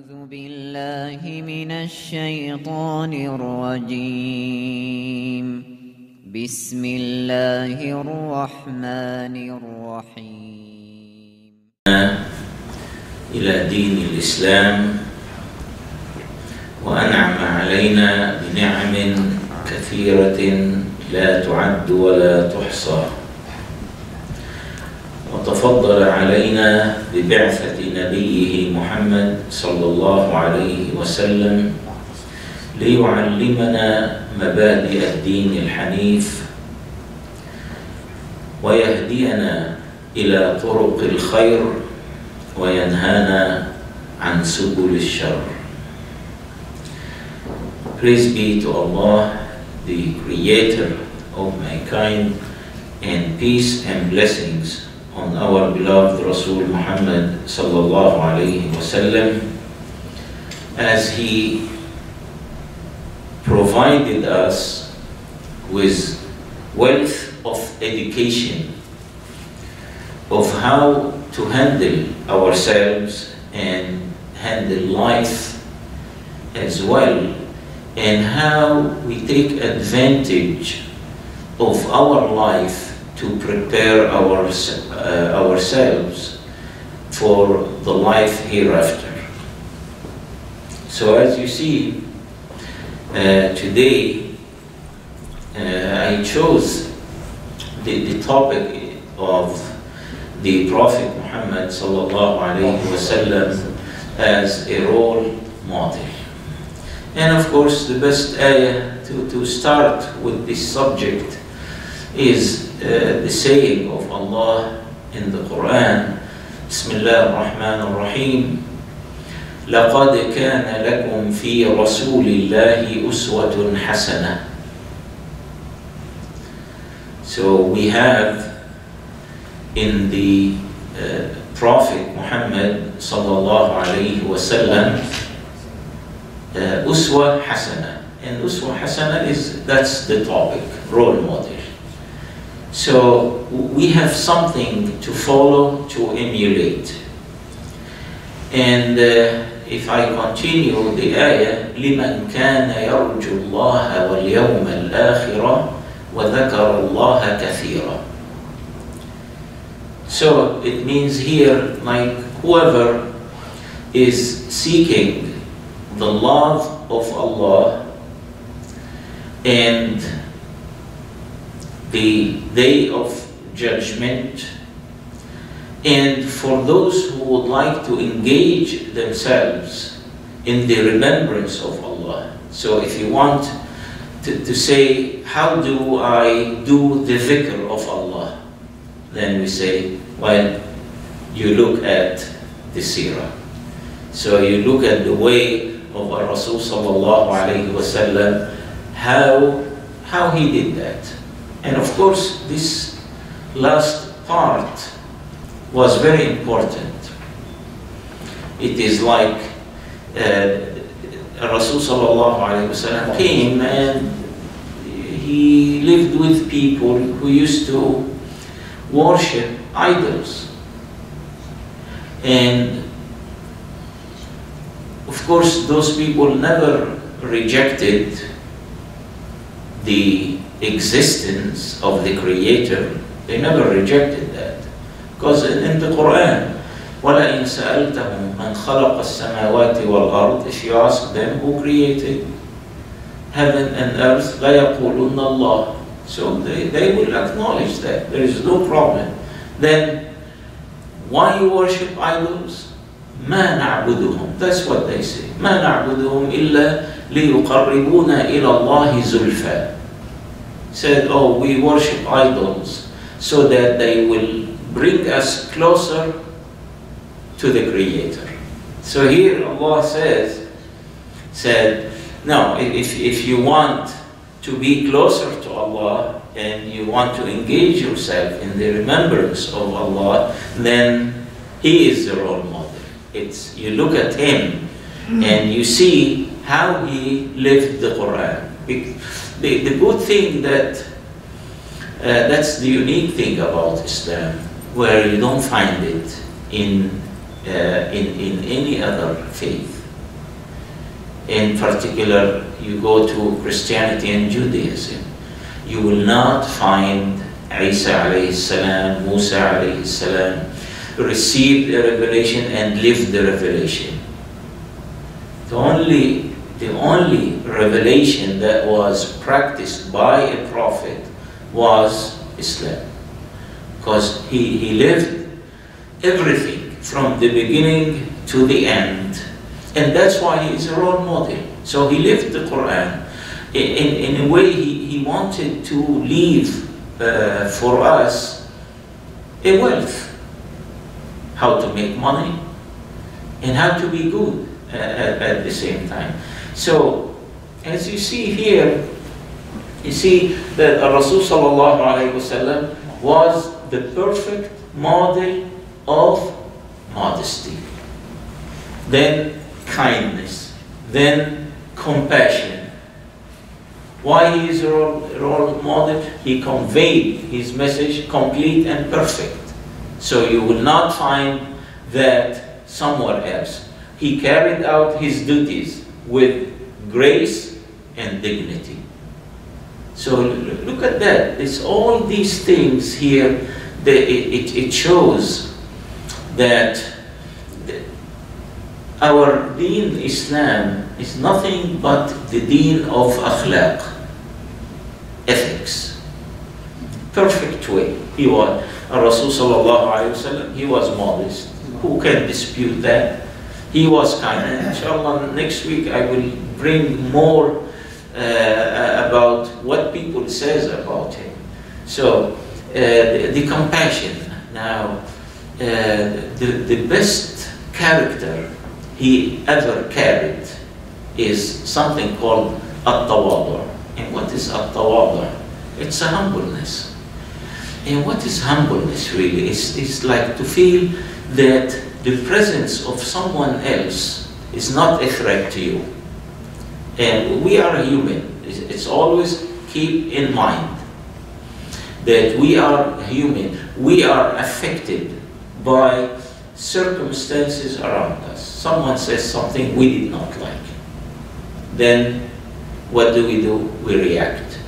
أعوذ بالله من الشيطان الرجيم. بسم الله الرحمن الرحيم. إلى دين الإسلام، وأنعم علينا بنعم كثيرة لا تعد ولا تحصى، وتفضل علينا ببعثة نبيه محمد صلى الله عليه وسلم ليعلمنا مبادئ الدين الحنيف ويهدينا إلى طرق الخير وينهانا عن سبل الشر. Praise be to Allah, the Creator of mankind, and peace and blessings on our beloved Rasul Muhammad sallallahu alayhi wasallam, as he provided us with wealth of education of how to handle ourselves and handle life as well, and how we take advantage of our life to prepare ourselves for the life hereafter. So as you see, today I chose the topic of the Prophet Muhammad sallallahu alaihi wasallam as a role model. And of course, the best ayah to start with this subject is the saying of Allah in the Quran, Bismillah ar-Rahman ar-Rahim, لَقَدْ كَانَ لَكُمْ فِي رَسُولِ اللَّهِ أُسْوَةٌ حَسَنَةٌ. So we have in the Prophet Muhammad sallallahu alayhi wasallam Uswa Hasana, and Uswa Hasana that's the topic, role model. So we have something to follow, to emulate. And if I continue the ayah, لِمَنْ كَانَ يَرْجُو اللَّهَ وَالْيَوْمَ الْآخِرَ وَذَكَرَ اللَّهَ كَثِيرًا. So it means here, like whoever is seeking the love of Allah and the day of judgment, and for those who would like to engage themselves in the remembrance of Allah. So if you want to say, how do I do the dhikr of Allah? Then we say, well, you look at the seerah. So you look at the way of our Rasul sallallahu alayhi wasallam, how he did that. And of course, this last part was very important. It is like Rasul sallallahu alayhi wasallam came and he lived with people who used to worship idols. And of course, those people never rejected the existence of the Creator. They never rejected that. Because in the Quran, وَلَئِنْ سَأَلْتَهُمْ مَنْ خَلَقَ السَّمَاوَاتِ وَالْأَرْضِ, if you ask them who created heaven and earth, لَيَقُولُنَّ اللَّهِ. So they will acknowledge that. There is no problem. Then, why you worship idols? مَا نَعْبُدُهُمْ. That's what they say. مَا نَعْبُدُهُمْ إِلَّا لِيُقَرِّبُونَ إِلَى اللَّهِ زُلْفًا. Said, oh, we worship idols so that they will bring us closer to the Creator. So here Allah said, no, if you want to be closer to Allah and you want to engage yourself in the remembrance of Allah, then He is the role model. You look at Him and you see how He lived the Quran. The good thing that's the unique thing about Islam, where you don't find it in any other faith. In particular, you go to Christianity and Judaism, you will not find Isa alayhi salam, Musa alayhi salam, receive the revelation and live the revelation. The only revelation that was practiced by a prophet was Islam. Because he lived everything from the beginning to the end. And that's why he is a role model. So he lived the Quran. In a way, he wanted to leave for us a wealth. How to make money and how to be good at the same time. So, as you see here, you see that Rasul sallallahu alayhi wasallam was the perfect model of modesty, then kindness, then compassion. Why he is a role model? He conveyed his message complete and perfect. So you will not find that somewhere else. He carried out his duties with grace and dignity. So look at that. It's all these things here. It shows that our deen Islam is nothing but the deen of akhlaq, ethics. Perfect way. He was Rasul sallallahu alayhi wasallam. He was modest. Who can dispute that? He was kind. And inshallah, next week I will bring more about what people says about him. So the compassion. Now, the best character he ever carried is something called at-tawadu. And what is at-tawadu? It's a humbleness. And what is humbleness really? It's like to feel that the presence of someone else is not a threat to you. And we are human. It's always keep in mind that we are human. We are affected by circumstances around us. Someone says something we did not like. Then what do? We react.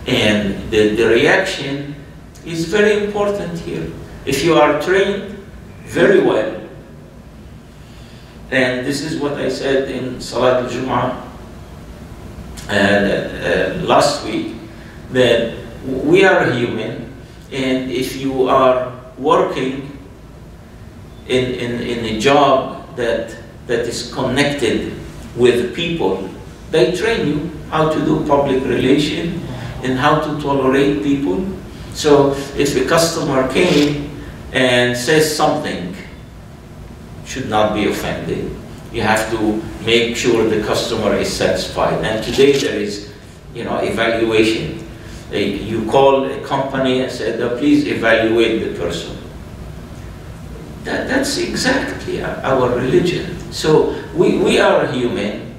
And the reaction is very important here. If you are trained very well, and this is what I said in Salat al-Jum'ah last week, that we are human, and if you are working in a job that is connected with people, they train you how to do public relation and how to tolerate people. So if a customer came and says something, should not be offended. You have to make sure the customer is satisfied. And today there is, evaluation. You call a company and say, please evaluate the person. That's exactly our religion. So we are human.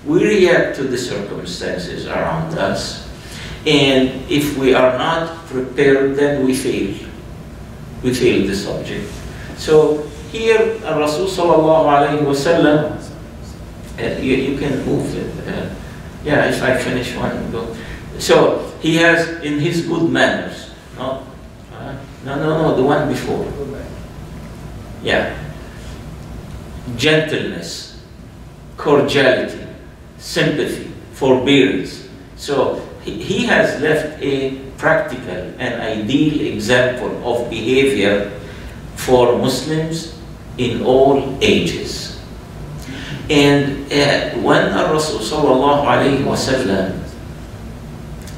We react to the circumstances around us. And if we are not prepared, then we fail. We fail the subject. So here, Rasul sallallahu alayhi wa sallam, you can move it. Yeah, if I finish one, go. So he has in his good manners. No, the one before. Yeah. Gentleness, cordiality, sympathy, forbearance. So he has left a practical and ideal example of behavior for Muslims in all ages. And when Rasul sallallahu alayhi wa sallam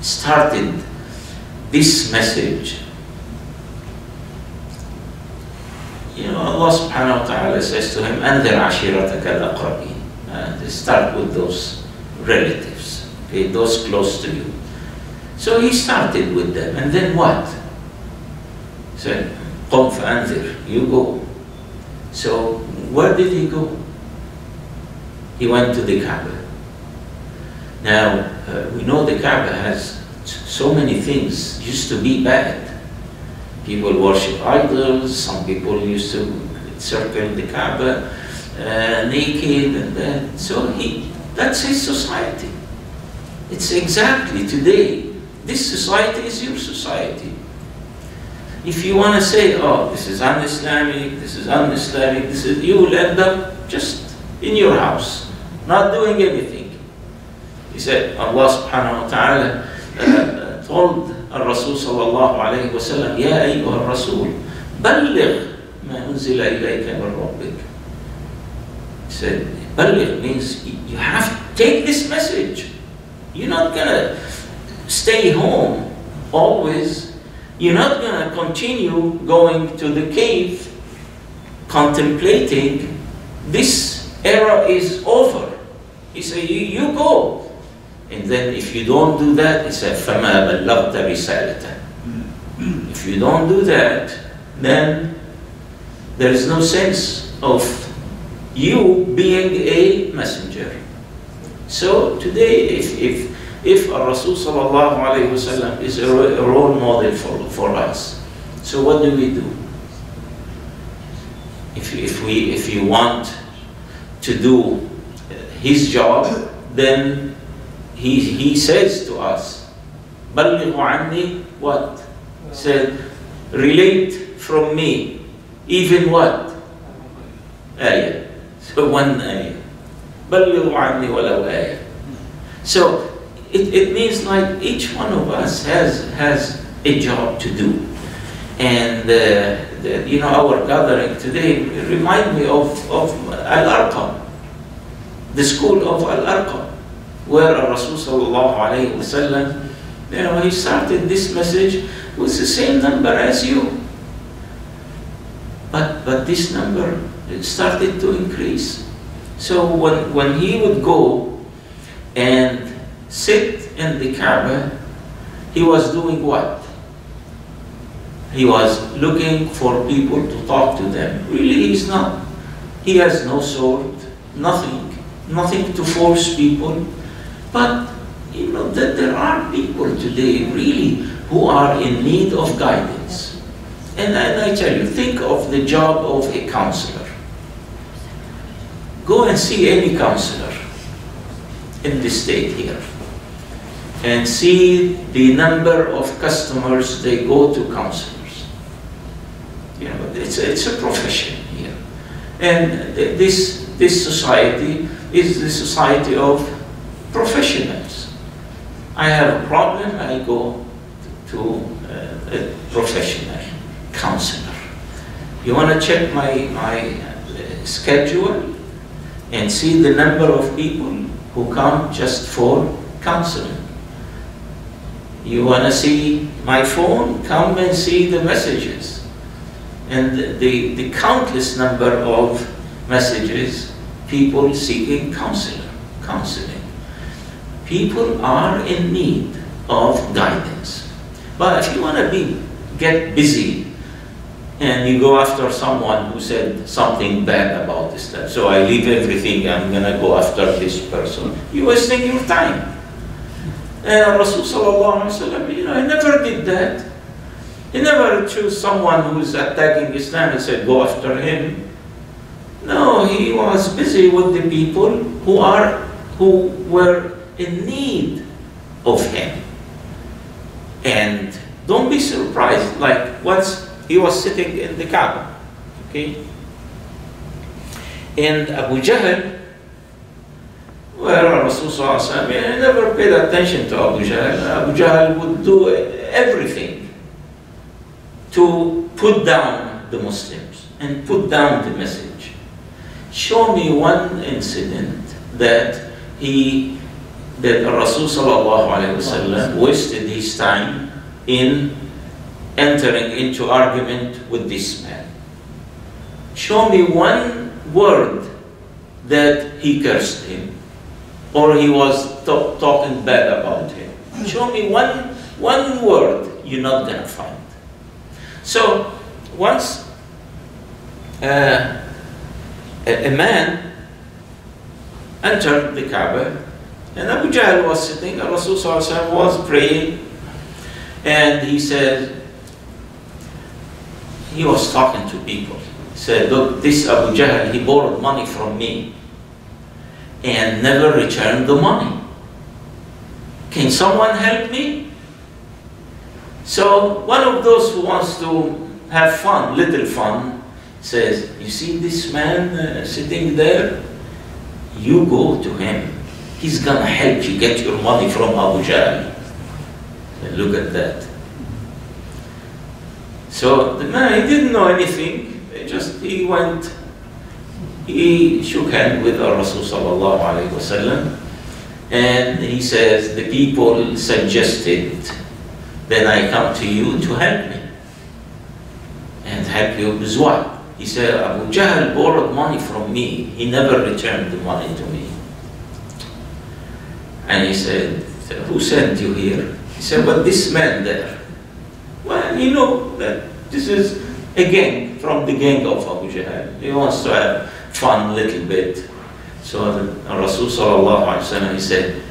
started this message, Allah subhanahu wa ta'ala says to him, أَنذِرْ عَشِيرَتَكَ الْأَقْرَبِينَ. Start with those relatives, okay, those close to you. So he started with them, and then what? He said, قُمْ فَأَنذِرْ, you go. So where did he go? He went to the Kaaba. Now, we know the Kaaba has so many things, used to be bad. People worship idols, some people used to circle the Kaaba, naked and that. So that's his society. It's exactly today. This society is your society. If you want to say, oh, this is un-Islamic, you will end up just in your house, not doing anything. He said, Allah subhanahu wa ta'ala told Rasul sallallahu alayhi wa sallam, Ya ayyuha Rasul, balligh ma unzila ilayka min rabbik. He said, balligh means you have to take this message. You're not going to stay home always. You're not going to continue going to the cave contemplating. This era is over. He said, you go. And then if you don't do that, he said, فَمَا بَلَّغْتَ رِسَالَةً. If you don't do that, then there is no sense of you being a messenger. So today, if Rasul sallallahu alayhi wa sallam is a role model for us, so what do we do? If you want to do his job, then he says to us, بَلِّغُ عَنِّي what? Said, relate from me, even what? Ayah. So one ayah. بَلِّغُ عَنِّي وَلَوْ ayah. So it means like each one of us has a job to do. And our gathering today remind me of Al-Arqam, the school of Al-Arqam, where Rasul sallallahu alayhi wa sallam, he started this message with the same number as you. But this number started to increase. So when he would go and sit in the Kaaba, he was doing what? He was looking for people to talk to them. Really, he has no sword, nothing to force people. But that there are people today really who are in need of guidance. And I tell you, think of the job of a counselor. Go and see any counselor in the state here and see the number of customers they go to counselors. It's a profession here. And this society is the society of professionals. I have a problem, I go to a professional counselor. You want to check my schedule and see the number of people who come just for counseling. You want to see my phone? Come and see the messages. And the countless number of messages, people seeking counseling. People are in need of guidance. But if you want to get busy and you go after someone who said something bad about this, so I leave everything, I'm going to go after this person, you're wasting your time. And Rasul sallallahu alaihi wasallam, he never did that. He never chose someone who's attacking Islam and said, go after him. No, he was busy with the people who were in need of him. And don't be surprised, like once he was sitting in the Kaaba, okay? And Abu Jahl, where Rasulullah never paid attention to Abu Jahl. Abu Jahl would do everything to put down the Muslims and put down the message. Show me one incident that Rasul sallallahu alaihi wasallam wasted his time in entering into argument with this man. Show me one word that he cursed him or he was talking bad about him. Show me one word you're not going to find. So once a man entered the Kaaba and Abu Jahl was sitting, and Rasul was praying, and he said, he was talking to people. said, look, this Abu Jahl, he borrowed money from me and never returned the money. Can someone help me? So one of those who wants to have fun, little fun, says, you see this man sitting there? You go to him. He's gonna help you get your money from Abu Jahl. And look at that. So the man, he didn't know anything. He went, he shook hands with our Rasul sallallahu alayhi wa sallam, and he says, the people suggested that I come to you to help me. And help you with what? He said, Abu Jahl borrowed money from me. He never returned the money to me. And he said, who sent you here? He said, but this man there. Well, you know that this is a gang from the gang of Abu Jahl. He wants to have fun a little bit. So the Rasul sallallahu alaihi wasallam, he said,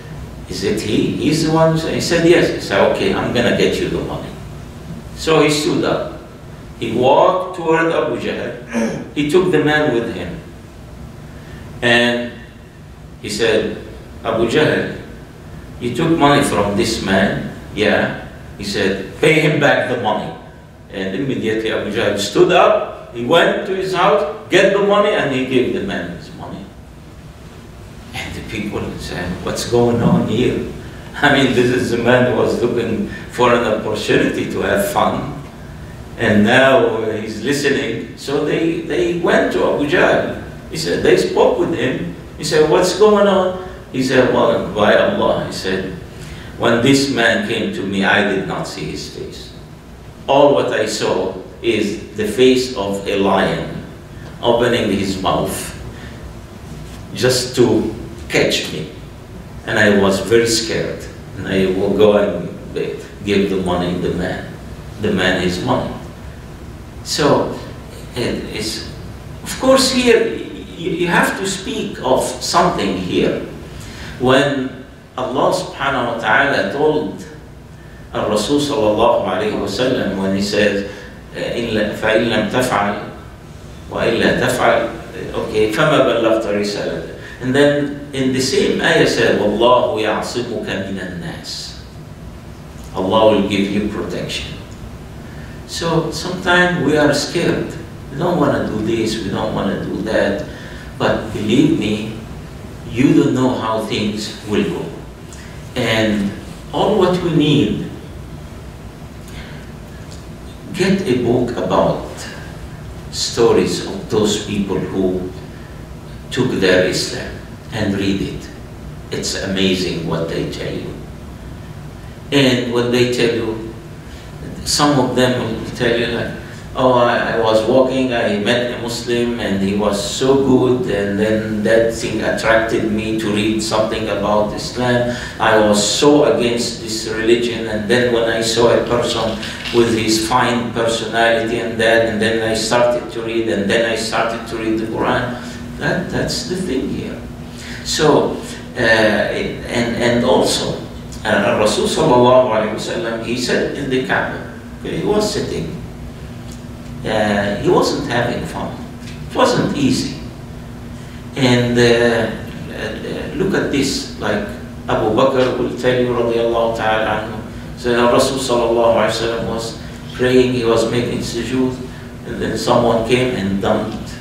is it he? He's the one? He said, yes. He said, okay, I'm going to get you the money. So he stood up. He walked toward Abu Jahl. He took the man with him. And he said, Abu Jahl, you took money from this man? Yeah. He said, pay him back the money. And immediately Abu Jahl stood up, he went to his house, get the money, and he gave the man his money. And the people said, what's going on here? I mean, this is the man who was looking for an opportunity to have fun. And now he's listening. So they went to Abu Jahl. He said, they spoke with him. He said, what's going on? He said, well, by Allah, he said, when this man came to me, I did not see his face. All what I saw is the face of a lion opening his mouth just to catch me. And I was very scared. And I will go and give the money to the man his money. So, it's, of course here, you have to speak of something here. When Allah subhanahu wa ta'ala told Rasul sallallahu alayhi wa sallam, when he says, فَإِن لَمْ تَفْعَلْ وَإِلَّا تَفْعَلْ, okay, فَمَا بَلَّغْتَ رِسَالَتَهُ. And then in the same ayah said, وَاللَّهُ يَعْصِمُكَ مِنَ النَّاسِ. Allah will give you protection. So sometimes we are scared. We don't want to do this, we don't want to do that. But believe me, you don't know how things will go. And all what we need, get a book about stories of those people who took their Islam and read it. It's amazing what they tell you. And when they tell you, some of them will tell you like, oh, I was walking, I met a Muslim and he was so good, and then that thing attracted me to read something about Islam. I was so against this religion, and then when I saw a person with his fine personality and then I started to read, and then I started to read the Quran. That's the thing here. So, and also, Rasul sallallahu alayhi wa sallam, he said in the Kaaba, okay, he was sitting. He wasn't having fun. It wasn't easy. And look at this, like Abu Bakr will tell you, radiallahu ta'ala anhu, so Rasul sallallahu alayhi wa sallam was praying, he was making sujood, and then someone came and dumped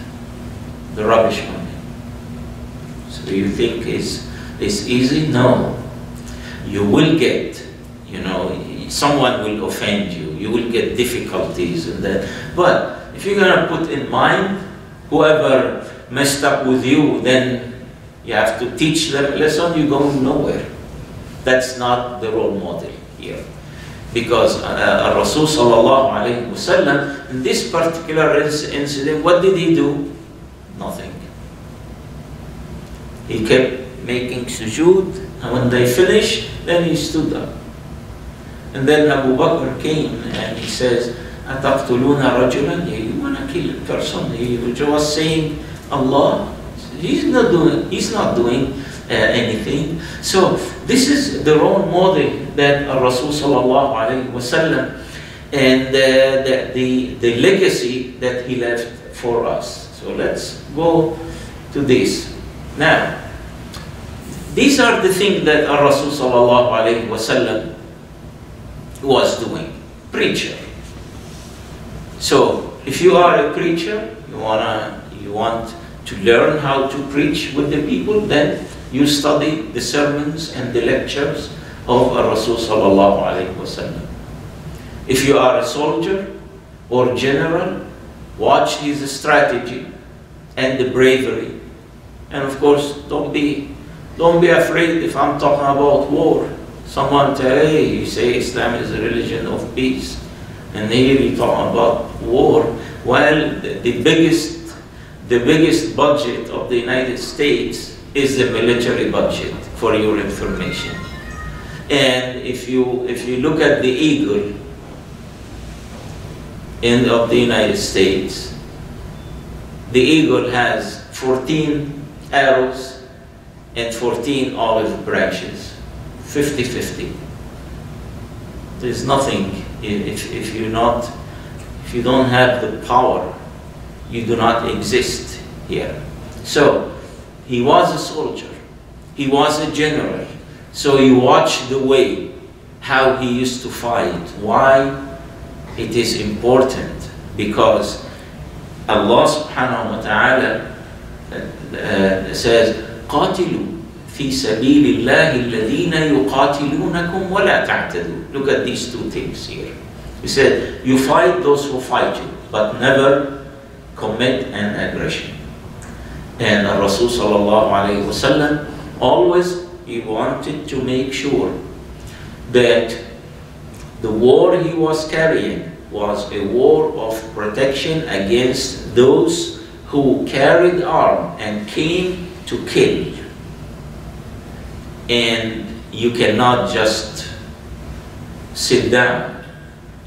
the rubbish on him. So you think it's easy? No. You will get, someone will offend you. You will get difficulties in that. But if you're going to put in mind, whoever messed up with you, then you have to teach them a lesson, you're going nowhere. That's not the role model here. Because Rasul sallallahu alayhi wa sallam, in this particular incident, what did he do? Nothing. He kept making sujood, and when they finished, then he stood up. And then Abu Bakr came and he says, أَتَقْتُلُونَ رَجُلًا? You want to kill a person? He was saying Allah. He's not doing anything. So this is the role model that Rasul sallallahu alayhi wa sallam, and the legacy that he left for us. So let's go to this. Now, these are the things that our Rasul sallallahu alayhi wa sallam was doing. Preacher. So, if you are a preacher, you want to learn how to preach with the people, then you study the sermons and the lectures of our Rasul sallallahu alayhi wa sallam. If you are a soldier or general, watch his strategy and the bravery. And of course, don't be afraid if I'm talking about war. Someone tell, hey, you say Islam is a religion of peace, and here you talk about war. Well, the biggest budget of the United States is the military budget, for your information. And if you look at the eagle of the United States, the eagle has 14 arrows and 14 olive branches, 50-50. There's nothing, if you don't have the power, you do not exist here. So, he was a soldier, he was a general, so you watch the way, how he used to fight. Why? It is important, because Allah subhanahu wa ta'ala says, قاتلوا في سبيل الله الذين يقاتلونكم ولا تعتدوا. Look at these two things here. He said, you fight those who fight you, but never commit an aggression. And Rasul sallallahu alayhi wa sallam always, he wanted to make sure that the war he was carrying was a war of protection against those who carried arms and came to kill. And you cannot just sit down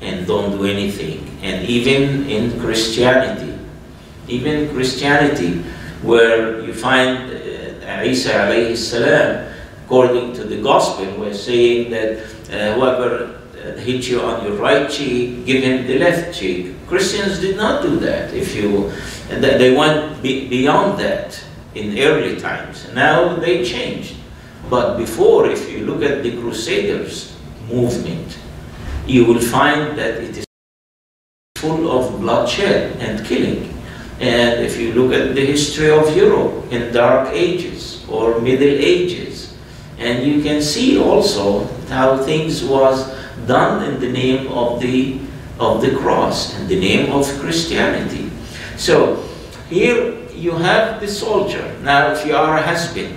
and don't do anything. And even in Christianity, where you find Isa alayhi salam, according to the gospel, was saying that whoever hit you on your right cheek, give him the left cheek. Christians did not do that. They went beyond that in early times. Now they changed. But before, if you look at the Crusaders movement, you will find that it is full of bloodshed and killing. And if you look at the history of Europe in Dark Ages or Middle Ages, and you can see also how things was done in the name of the cross, in the name of Christianity. So here you have the soldier. Now if you are a husband,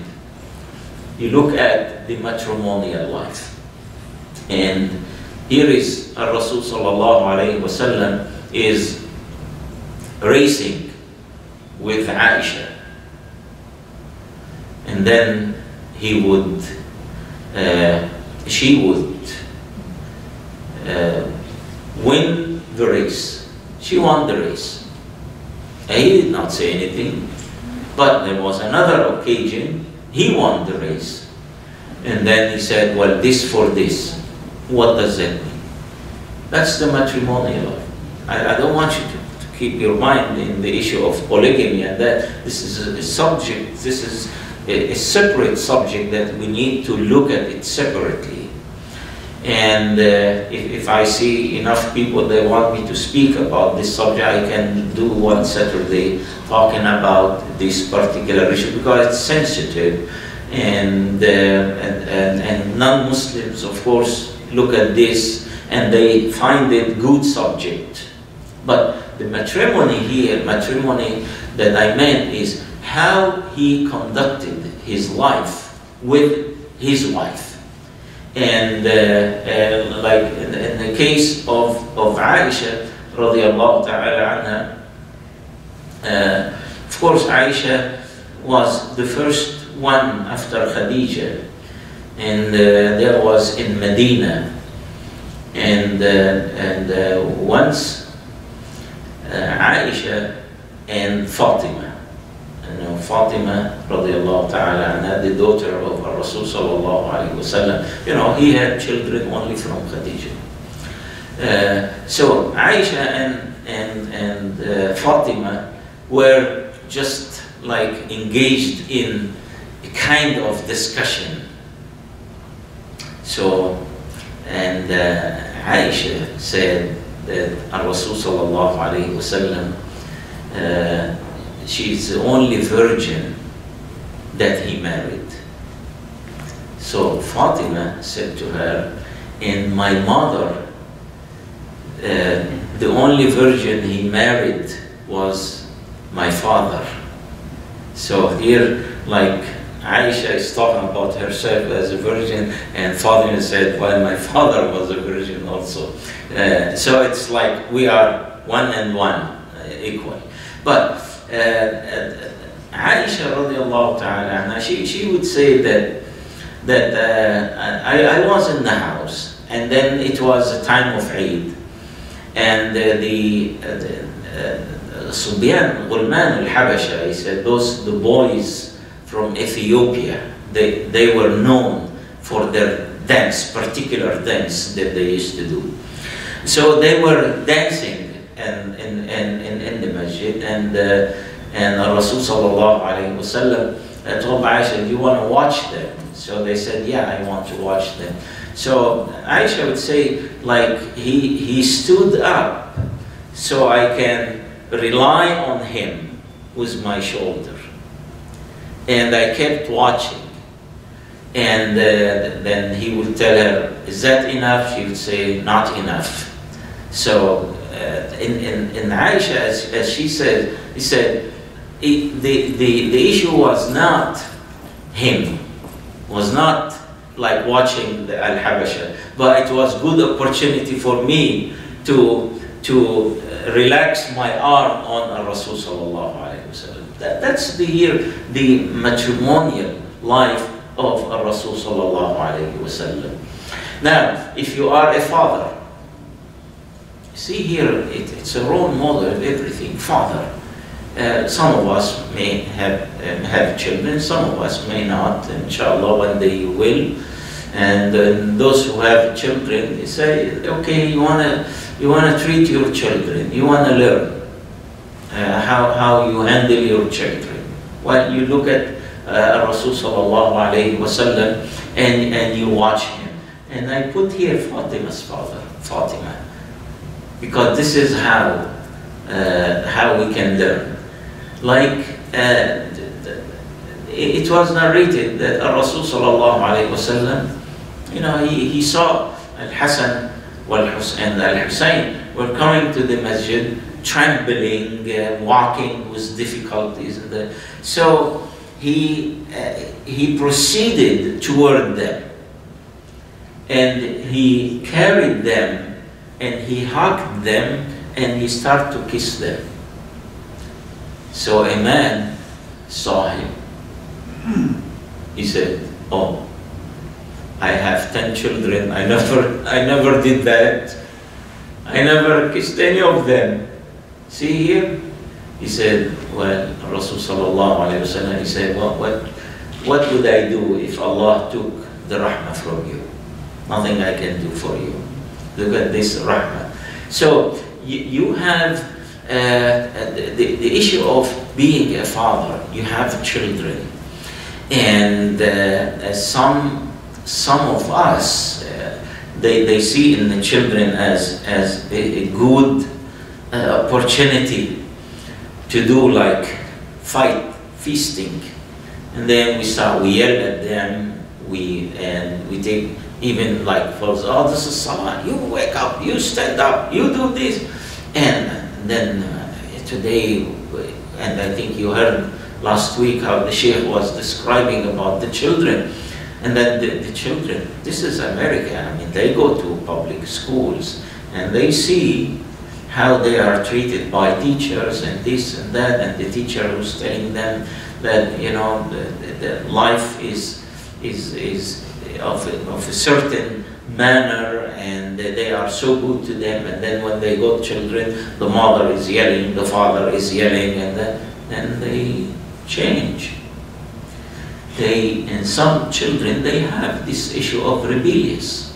you look at the matrimonial life. And here is Rasul sallallahu alayhi wa sallam is racing with Aisha. And then she would win the race. She won the race. And he did not say anything. But there was another occasion, he won the race. And then he said, well, this for this. What does that mean? That's the matrimonial life. I don't want you to keep your mind in the issue of polygamy and that. This is a subject, this is a separate subject that we need to look at it separately. And if I see enough people that want me to speak about this subject, I can do one Saturday talking about this particular issue because it's sensitive, and non-Muslims, of course, look at this and they find it good subject. But the matrimony here, matrimony that I meant is how he conducted his life with his wife. And like in the case of Aisha radiallahu ta'ala anha, of course Aisha was the first one after Khadija, and that was in Medina. And once Aisha and Fatima, Fatima radiallahu ta'ala anha, the daughter of Rasul sallallahu alayhi wa sallam, he had children only from Khadija. So Aisha and Fatima, were just like engaged in a kind of discussion. So, and Aisha said that Rasul sallallahu alayhi wa sallam, she's the only virgin that he married. So Fatima said to her, and my mother, the only virgin he married was my father. So here, like, Aisha is talking about herself as a virgin, and Fatima said, well, my father was a virgin also. So it's like we are one and one, equal. But Aisha radiallahu ta'ala, she would say that I was in the house, and then it was a time of Eid, and the Subyan Ghulman al-Habasha, he said, the boys from Ethiopia, they were known for their dance, particular dance that they used to do. So they were dancing in the masjid, and Rasul sallallahu alayhi wa sallam told Aisha, do you want to watch them? So they said, yeah, I want to watch them. So Aisha would say, like, he stood up so I can rely on him with my shoulder. And I kept watching. And then he would tell her, is that enough? She would say, not enough. So in Aisha, as she said, he said, the issue was not him, was not like watching the Al-Habasha, but it was good opportunity for me to relax my arm on Rasul sallallahu alayhi wa sallam. That's the matrimonial life of Rasul sallallahu alayhi wa sallam. Now, if you are a father, see here, it's a role model of everything. Father. Some of us may have children, some of us may not. Inshallah, one day you will. And those who have children, they say, okay, you wanna treat your children, you wanna learn how you handle your children. Well, you look at Rasul sallallahu alayhi wa sallam, and you watch him. And I put here Fatima's father, Fatima, because this is how we can learn. Like, it was narrated that Rasul sallallahu alayhi wa sallam, he saw Al-Hasan and Al-Hussein were coming to the masjid, trembling, walking with difficulties. So he proceeded toward them, and he carried them, and he hugged them, and he started to kiss them. So a man saw him. He said, oh, I have 10 children. I never did that. I never kissed any of them. See here? He said, well, Rasul sallallahu alayhi wa sallam, he said, well, what would I do if Allah took the rahmah from you? Nothing I can do for you. Look at this rahmah. So you have the issue of being a father. You have children, and some of us they see in the children as a good opportunity to do like feasting, and then we yell at them. We take even like false. Oh, this is salah. You wake up. You stand up. You do this, and then today, and I think you heard last week how the Sheikh was describing about the children. And then the children, this is America, I mean, they go to public schools and they see how they are treated by teachers and this and that, and the teacher who's telling them that, the life is of a certain manner, and they are so good to them, and then when they got children, the mother is yelling, the father is yelling, and then they change. And some children, they have this issue of rebellious.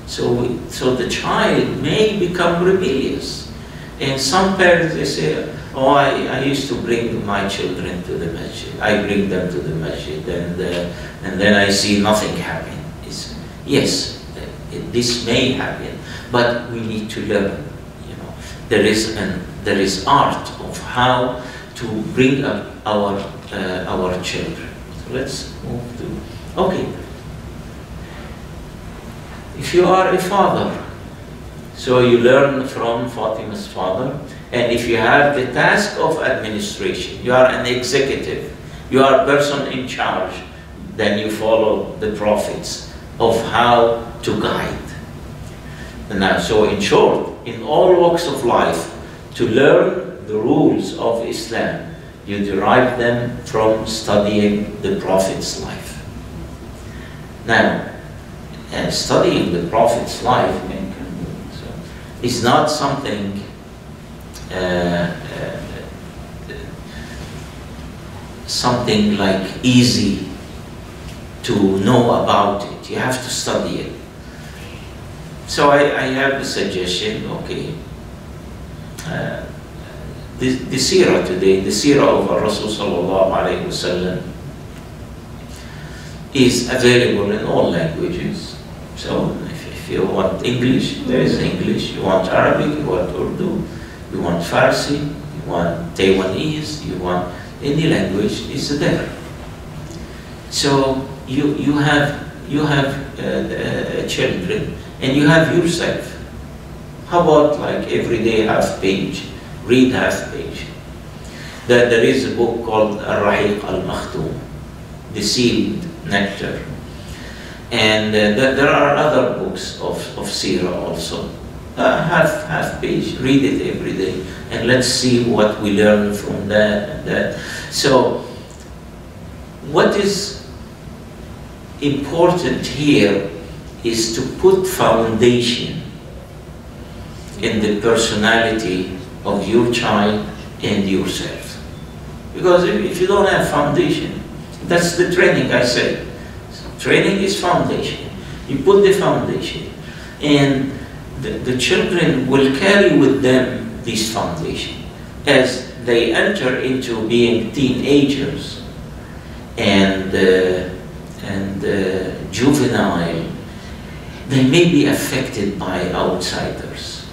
So the child may become rebellious. And some parents, they say, Oh, I used to bring my children to the masjid. I bring them to the masjid, and then I see nothing happen. Yes, this may happen, but we need to learn. There is art of how to bring up our children. So let's move to, okay. If you are a father, so you learn from Fatima's father, and if you have the task of administration, you are an executive, you are a person in charge, then you follow the prophets of how to guide. Now, so in short, in all walks of life, to learn the rules of Islam, you derive them from studying the Prophet's life. Now, studying the Prophet's life is not something something like easy to know about it. You have to study it. So I have a suggestion, okay. The seerah today, the seerah of Rasul sallallahu alayhi wa sallam is available in all languages. So if you want English, there is English. You want Arabic, you want Urdu, you want Farsi, you want Taiwanese, you want any language, it's there. So you have children, and you have yourself. How about like every day half page, read half page. There is a book called Al-Rahiq Al-Makhtoum, the sealed nectar. And there are other books of seerah also. Half page, read it every day, and let's see what we learn from that and that. So what is important here is to put foundation in the personality of your child and yourself. Because if you don't have foundation, that's the training I said. Training is foundation. You put the foundation, and the children will carry with them this foundation. As they enter into being teenagers and juvenile, they may be affected by outsiders.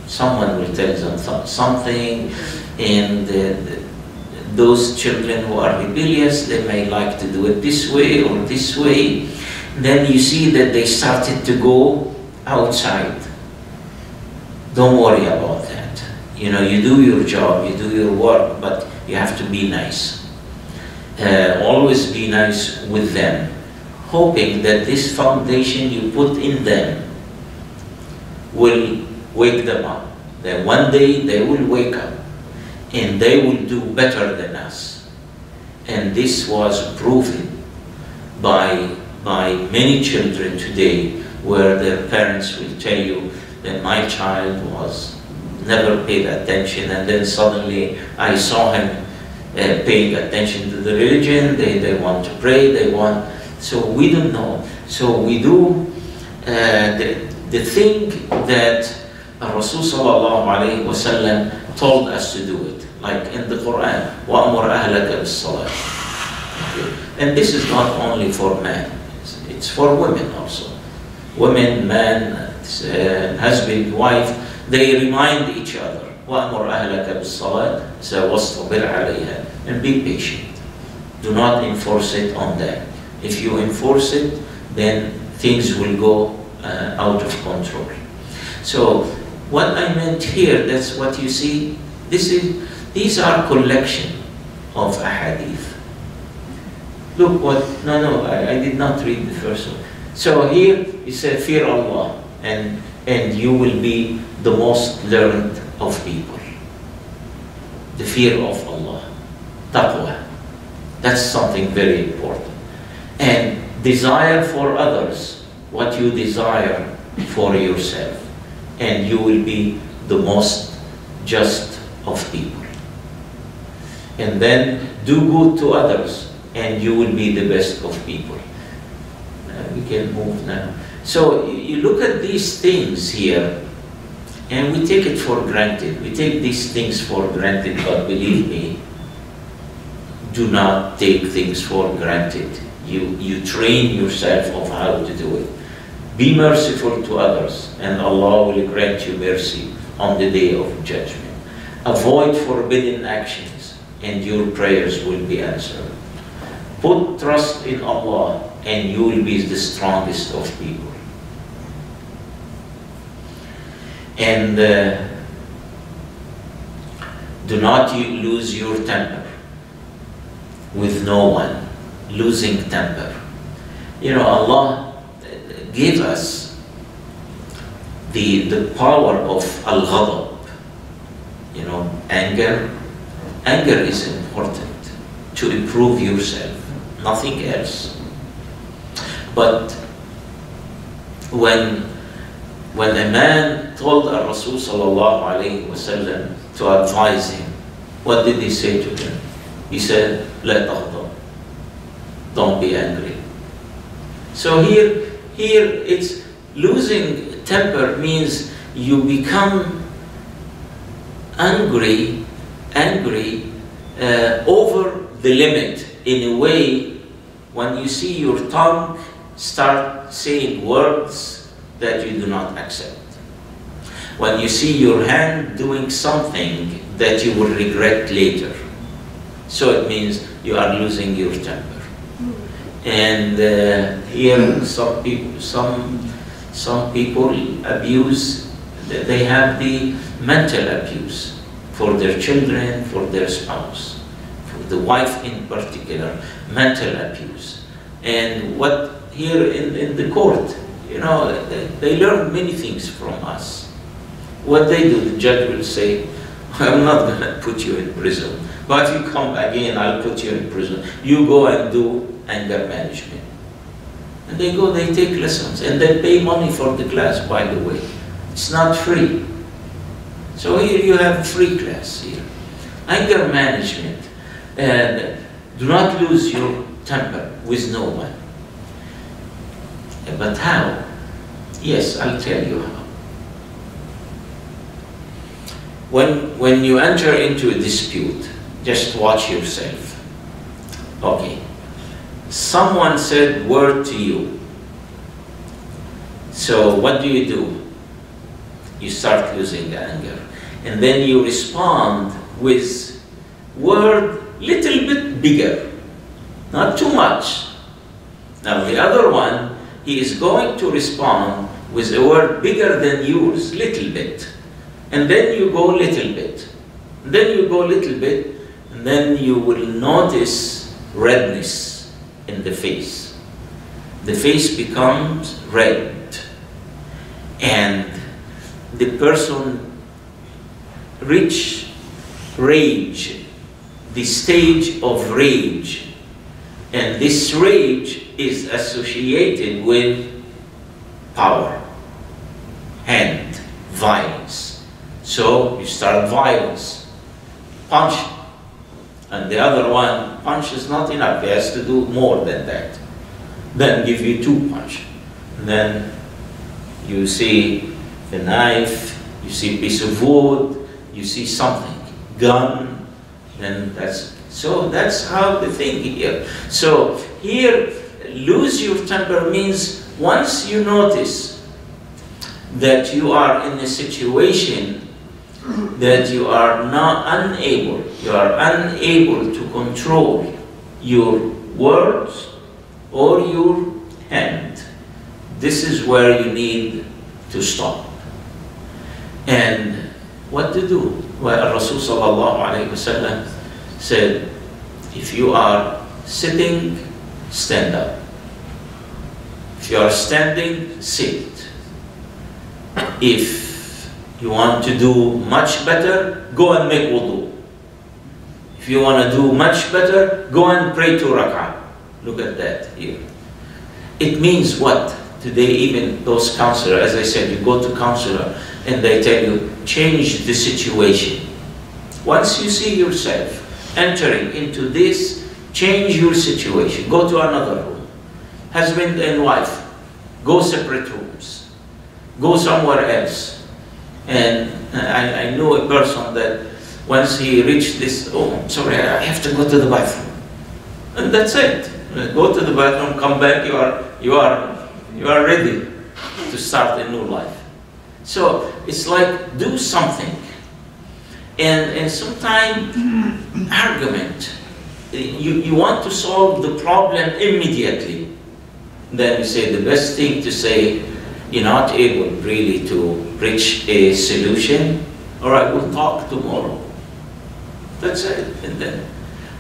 Someone will tell them something, and those children who are rebellious, they may like to do it this way or this way. Then you see that they started to go outside. Don't worry about that. You do your job, you do your work, but you have to be nice. Always be nice with them, hoping that this foundation you put in them will wake them up. That one day they will wake up and they will do better than us. And this was proven by many children today, where their parents will tell you that my child was never paid attention, and then suddenly I saw him paying attention to the religion. They want to pray, so we don't know. So we do the thing that Rasul sallallahu alayhi wa sallam told us to do it, like in the Quran, وَأْمُرْ أَهْلَكَ بِالصَّلَاةِ. And this is not only for men, it's for women also. Women, man, husband, wife, they remind each other, وَأْمُرْ أَهْلَكَ بِالصَّلَاةِ وَاسْتَبِرْ عَلَيْهَا, and be patient. Do not enforce it on them. If you enforce it, then things will go out of control. So what I meant here, that's what you see. These are collection of ahadith. Look what, I did not read the first one. So here it said, fear Allah, and you will be the most learned of people. The fear of Allah, taqwa. That's something very important. And desire for others what you desire for yourself, and you will be the most just of people. And then do good to others, and you will be the best of people. We can move now. So you look at these things here, And we take it for granted. We take these things for granted, but believe me, do not take things for granted. You train yourself of how to do it. Be merciful to others, and Allah will grant you mercy on the day of judgment. Avoid forbidden actions, and your prayers will be answered. Put trust in Allah, and you will be the strongest of people. And do not lose your temper with no one. Losing temper. You know, Allah gave us the power of al-ghadab. You know, anger. Anger is important to improve yourself, nothing else. But when a man told Rasul sallallahu alayhi wasallam to advise him, what did he say to him? He said, "La taghdab." Don't be angry. So here it's losing temper means you become angry over the limit, in a way when you see your tongue start saying words that you do not accept. When you see your hand doing something that you will regret later. So it means you are losing your temper. And here some people abuse, they have the mental abuse for their children, for their spouse, for the wife in particular, mental abuse. And what here in the court, you know, they learn many things from us. What they do, the judge will say, "I'm not going to put you in prison, but if you come again, I'll put you in prison. You go and do anger management." And they go, they take lessons, and they pay money for the class, by the way. It's not free. So here you have free class here. Anger management. And do not lose your temper with no one. But how? Yes, I'll tell you how. When you enter into a dispute, just watch yourself. Okay. Someone said word to you. So what do? You start losing anger. And then you respond with word little bit bigger. Not too much. Now the other one, he is going to respond with a word bigger than yours, little bit. And then you go little bit. And then you go little bit. And then you will notice redness in the face. The face becomes red. And the person reach rage, the stage of rage. And this rage is associated with power and violence. So you start violence, punch. And the other one, punch is not enough, he has to do more than that. Then give you 2 punches. Then you see the knife, you see a piece of wood, you see something, gun, and that's how the thing here. So here, lose your temper means once you notice that you are in a situation that you are unable to control your words or your hand. This is where you need to stop. And what to do? Well, Rasul sallallahu alayhi wasallam said, if you are sitting, stand up. If you are standing, sit. If you want to do much better, go and make wudu. If you want to do much better, go and pray 2 rak'ah. Look at that here. It means what? Today even those counselors, as I said, you go to counselor and they tell you, change the situation. Once you see yourself entering into this, change your situation. Go to another room. Husband and wife, go separate rooms. Go somewhere else. And I know a person that once he reached this, oh, I'm sorry, I have to go to the bathroom. And that's it. Go to the bathroom, come back, you are ready to start a new life. So it's like, do something. And sometimes argument. You want to solve the problem immediately. Then you say the best thing to say, you're not able really to reach a solution, all right, we'll talk tomorrow. That's it. And then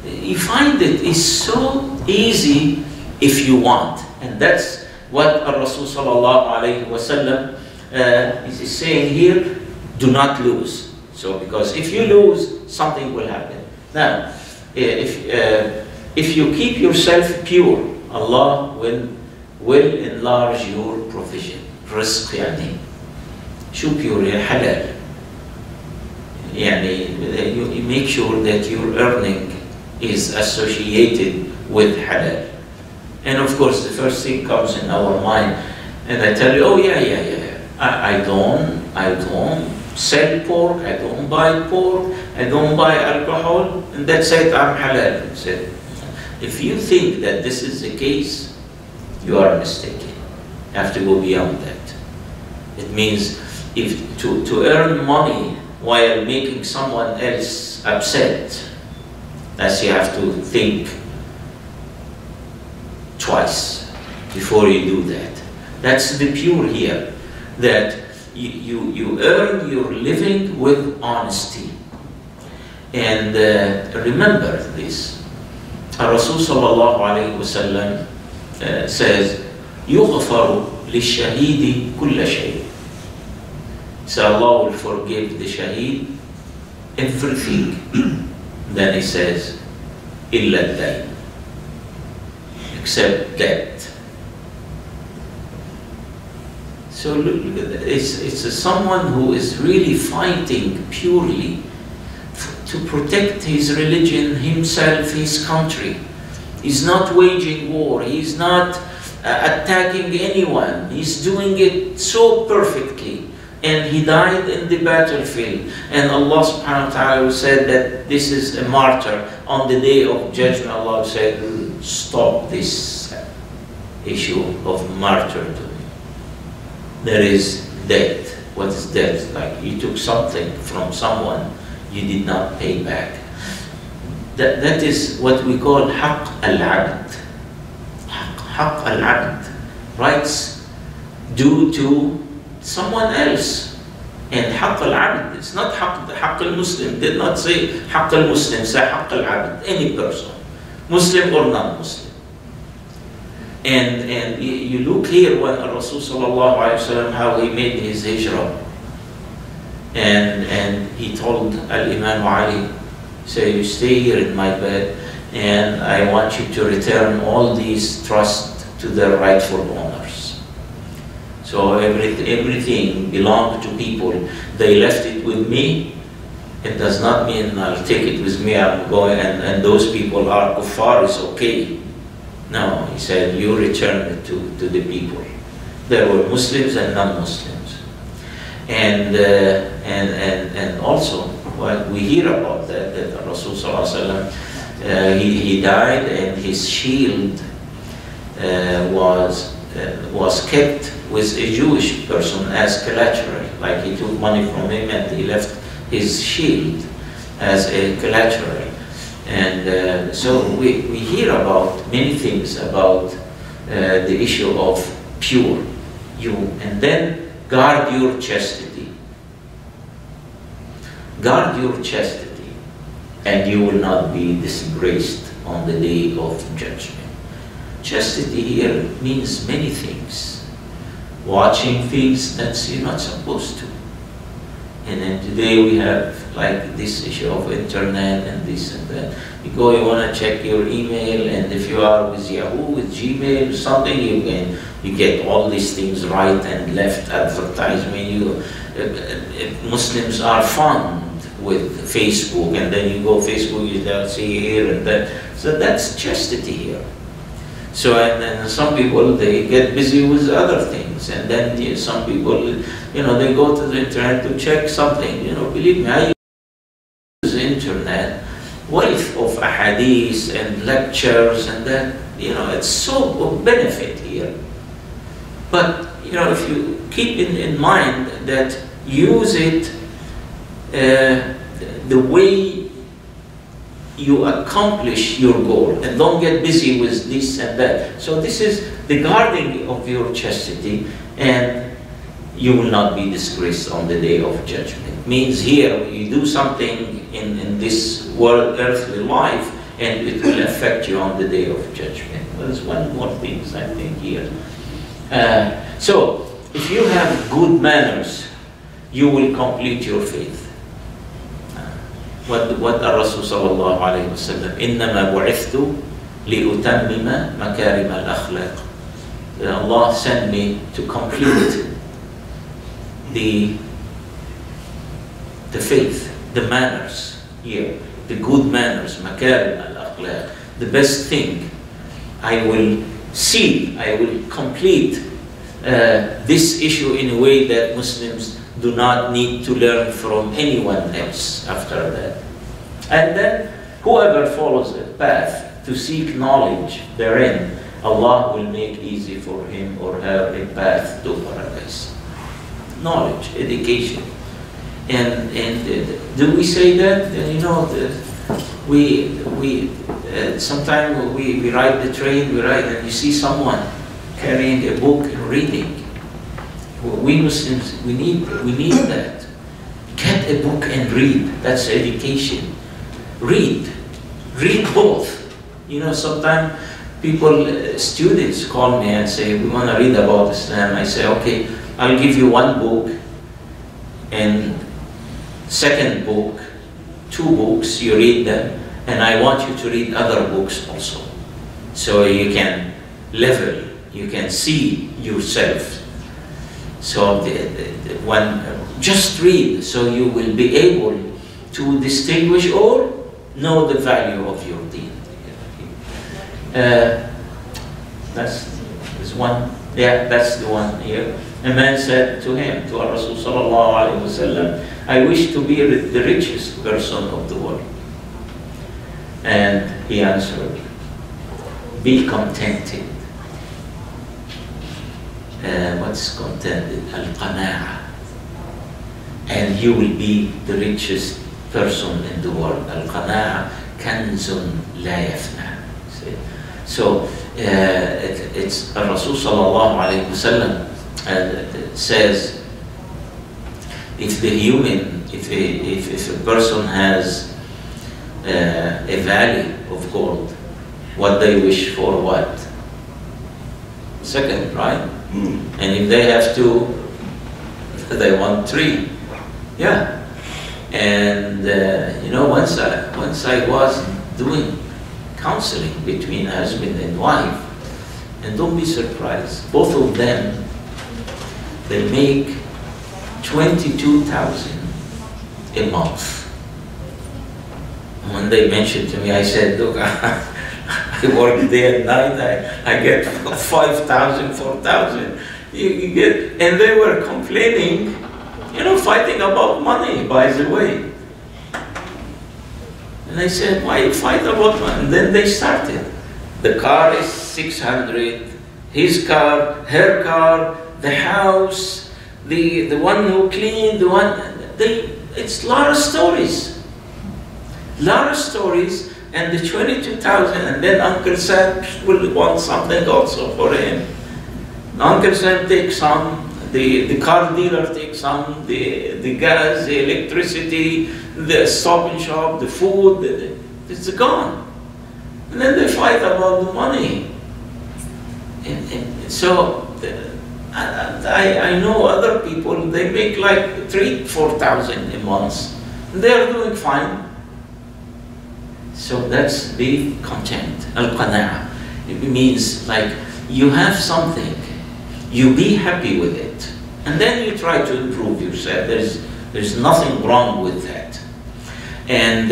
you find it is so easy if you want. And that's what Rasul sallallahu alayhi wa sallam is saying here, do not lose. So because if you lose, something will happen. Now, if you keep yourself pure, Allah will enlarge your provision. رزق يعني شو pure halal. يعني you make sure that your earning is associated with halal. And of course the first thing comes in our mind, and I tell you, oh yeah, I don't sell pork, I don't buy pork, I don't buy alcohol, and that's it, I'm halal. If you think that this is the case, you are mistaken. You have to go beyond that. It means if to earn money while making someone else upset, as you have to think twice before you do that. That's the pure here, that you earn your living with honesty. And remember this. Rasul sallallahu alayhi wa sallam says, يغفر للشهيد كل شيء. So Allah will forgive the shaheed everything. Then he says, إلا الدين, except debt. So look at that. It's someone who is really fighting purely to protect his religion, himself, his country. He's not waging war. He's not attacking anyone. He's doing it so perfectly. And he died in the battlefield. And Allah subhanahu wa ta'ala said that this is a martyr. On the day of judgment, Allah said, stop this issue of martyrdom. There is debt. What is debt? Like you took something from someone, you did not pay back. That is what we call haqq al-abd. Haqq al-abd. Rights due to someone else. And haqq al-abd, it's not haqq al-Muslim. Did not say haqq al-Muslim, say haqq al-abd. Any person, Muslim or non-Muslim. And you look here when Rasul sallallahu alayhi wa sallam, how he made his hijrah. And he told Al-Imam Ali, say, you stay here in my bed, and I want you to return all these trusts to their rightful owners. So everything belonged to people. They left it with me. It does not mean I'll take it with me, I'm going, and those people are kuffar, it's okay. No, he said, you return it to the people. There were Muslims and non-Muslims. And also, well, we hear about that Rasul sallallahu alaihi wasallam, he died and his shield was kept with a Jewish person as collateral. Like he took money from him and he left his shield as a collateral. And so we hear about many things about the issue of pure. And then guard your chastity. Guard your chastity, and you will not be disgraced on the day of judgment. Chastity here means many things. Watching things that you're not supposed to. And then today we have like this issue of internet and this and that. You go, you want to check your email, and if you are with Yahoo, with Gmail, or something, you get all these things right and left advertisement. Muslims are fond with Facebook, and then you go Facebook, you see here and that. So that's chastity here. So, and then some people, they get busy with other things, and then some people, they go to the internet to check something. Believe me, I use the internet, wealth of ahadith and lectures, and that, it's so of benefit here. But, if you keep in mind that use it the way you accomplish your goal, and don't get busy with this and that. So this is the guarding of your chastity, and you will not be disgraced on the day of judgment. Means here, you do something in this world, earthly life, and it will affect you on the day of judgment. There's one more thing I think here. So, if you have good manners, you will complete your faith. What Rasul sallallahu alayhi wa sallam, إِنَّمَا بُعِثْتُ لِأُتَمِّمَ مَكَارِمَ الْأَخْلَاقِ. Allah sent me to complete the faith, the manners here, the good manners, makarim al-akhlaq, the best thing. I will complete this issue in a way that Muslims do not need to learn from anyone else after that. And then whoever follows a path to seek knowledge therein, Allah will make easy for him or her a path to paradise. Knowledge, education. And do we say that? Sometimes we ride the train, and you see someone carrying a book and reading. We Muslims, we need that. Get a book and read. That's education. Read both. Sometimes students call me and say, we want to read about Islam. I say, okay, I'll give you one book, and second book, 2 books, you read them, and I want you to read other books also. So you can level, you can see yourself. So just read, so you will be able to distinguish or know the value of your deen. That's one. Yeah, that's the one here. A man said to him, to our Rasul sallallahu alayhi wa sallam, I wish to be the richest person of the world. And he answered, be contented. What's contented? Al-qana'a. And you will be the richest person in the world. Al-qana'a kanzun la yafna. So it's Rasul sallallahu alayhi wa sallam says, if a person has a valley of gold, what they wish for, what? Second, right? And if they have 2, they want 3. Yeah. And once I was doing counseling between husband and wife, and don't be surprised, both of them, they make 22,000 a month. When they mentioned to me, I said, look, I work day and night, I get 5,000, 4,000. You get, and they were complaining, fighting about money, by the way. And I said, why you fight about money? And then they started. The car is 600, his car, her car, the house, the one who cleaned, it's a lot of stories. Lot of stories, and the 22,000, and then Uncle Sam will want something also for him. Uncle Sam takes some, the car dealer takes some, the gas, the electricity, the stop and shop, the food, it's gone. And then they fight about the money. And so, I know other people, they make like 3,000-4,000 a month. They're doing fine. So that's be content. Al-qana'a. It means like you have something, you be happy with it, and then you try to improve yourself. There's nothing wrong with that. And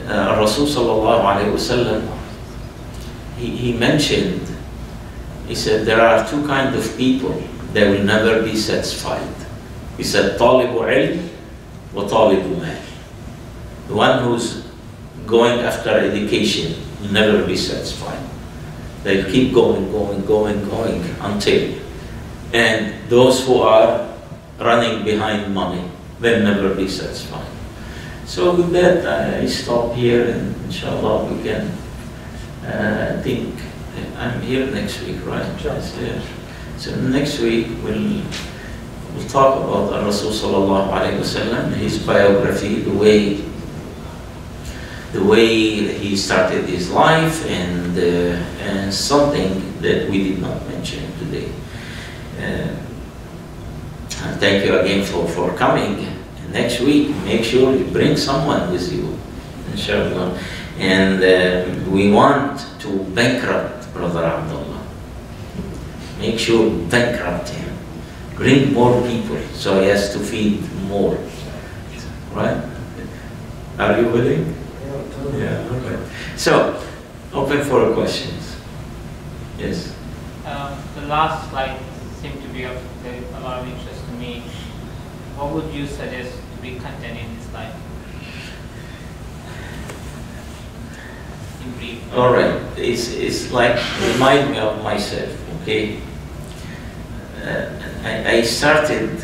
Rasul sallallahu alayhi wa sallam he mentioned, he said, there are two kinds of people that will never be satisfied. He said, طالب علم وطالب مال. The one who's going after education will never be satisfied. They'll keep going until. And those who are running behind money, they'll never be satisfied. So with that, I stop here, and inshallah we can think. I'm here next week, right? Yes. So next week we'll talk about Rasul sallallahu alaihi wasallam, his biography, the way he started his life, and something that we did not mention today. And thank you again for coming. Next week, make sure you bring someone with you, inshallah. And we want to bankrupt Brother Abdullah. Make sure you bankrupt him. Bring more people so he has to feed more. Right? Are you willing? Yeah, okay. So, open for questions. Yes? The last slide seemed to be of a lot of interest to me. What would you suggest to be content in this life? In brief. All right. It's like, remind me of myself, okay? I started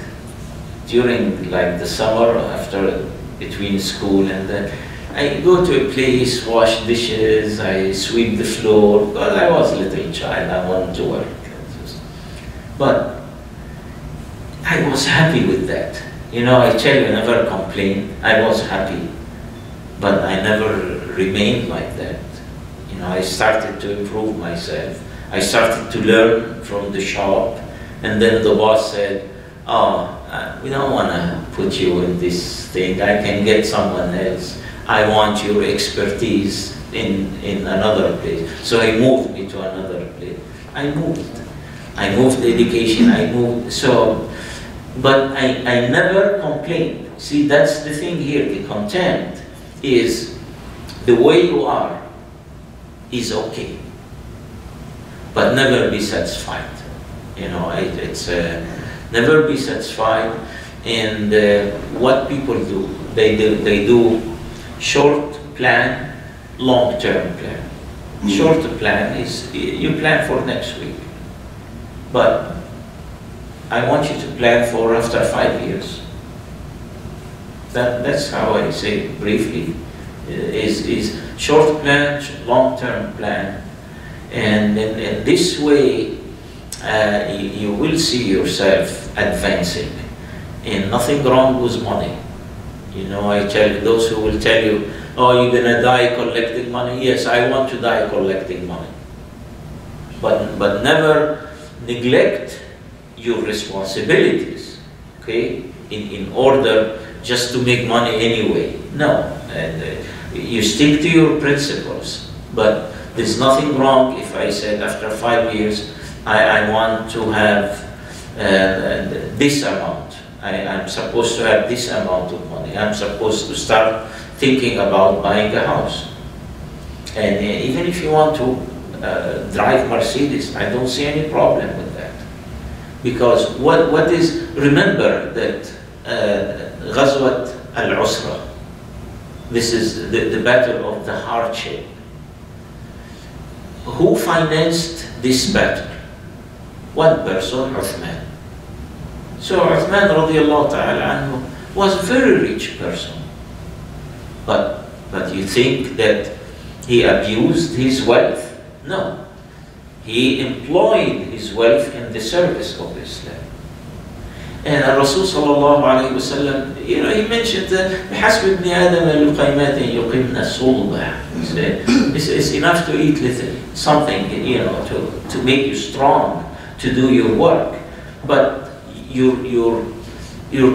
during like the summer, after between school, and then I go to a place, wash dishes, I sweep the floor, because I was a little child, I wanted to work. But I was happy with that. You know, I tell you, I never complained. I was happy. But I never remained like that. You know, I started to improve myself. I started to learn from the shop. And then the boss said, we don't want to put you in this thing. I can get someone else. I want your expertise in another place. So he moved me to another place. I moved education, I moved, so, but I never complained. See, that's the thing here, the content is the way you are is okay, but never be satisfied. You know, it's never be satisfied. And what people do, they do short plan, long-term plan. Short plan is, you plan for next week. But I want you to plan for after 5 years. That's how I say it briefly. Is short plan, long-term plan, and in this way you will see yourself advancing. And nothing wrong with money. You know, I tell those who will tell you, "Oh, you're gonna die collecting money." Yes, I want to die collecting money, but never neglect your responsibilities, okay, in order just to make money anyway. No, and you stick to your principles, but there's nothing wrong if I said after 5 years I want to have this amount, I'm supposed to have this amount of money, I'm supposed to start thinking about buying a house. And even if you want to drive Mercedes, I don't see any problem with that. Because what is, remember that Ghazwat al-Usra, this is the battle of the hardship. Who financed this battle? One person, Uthman. So Uthman radiallahu ta'ala anhu was a very rich person. But you think that he abused his wealth? No. He employed his wealth in the service of Islam. And Rasul sallallahu alayhi wa sallam, you know, he mentioned بحسب ابن آدم لقيمات يقمن الصلبة. It's enough to eat little, something, you know, to make you strong, to do your work. But your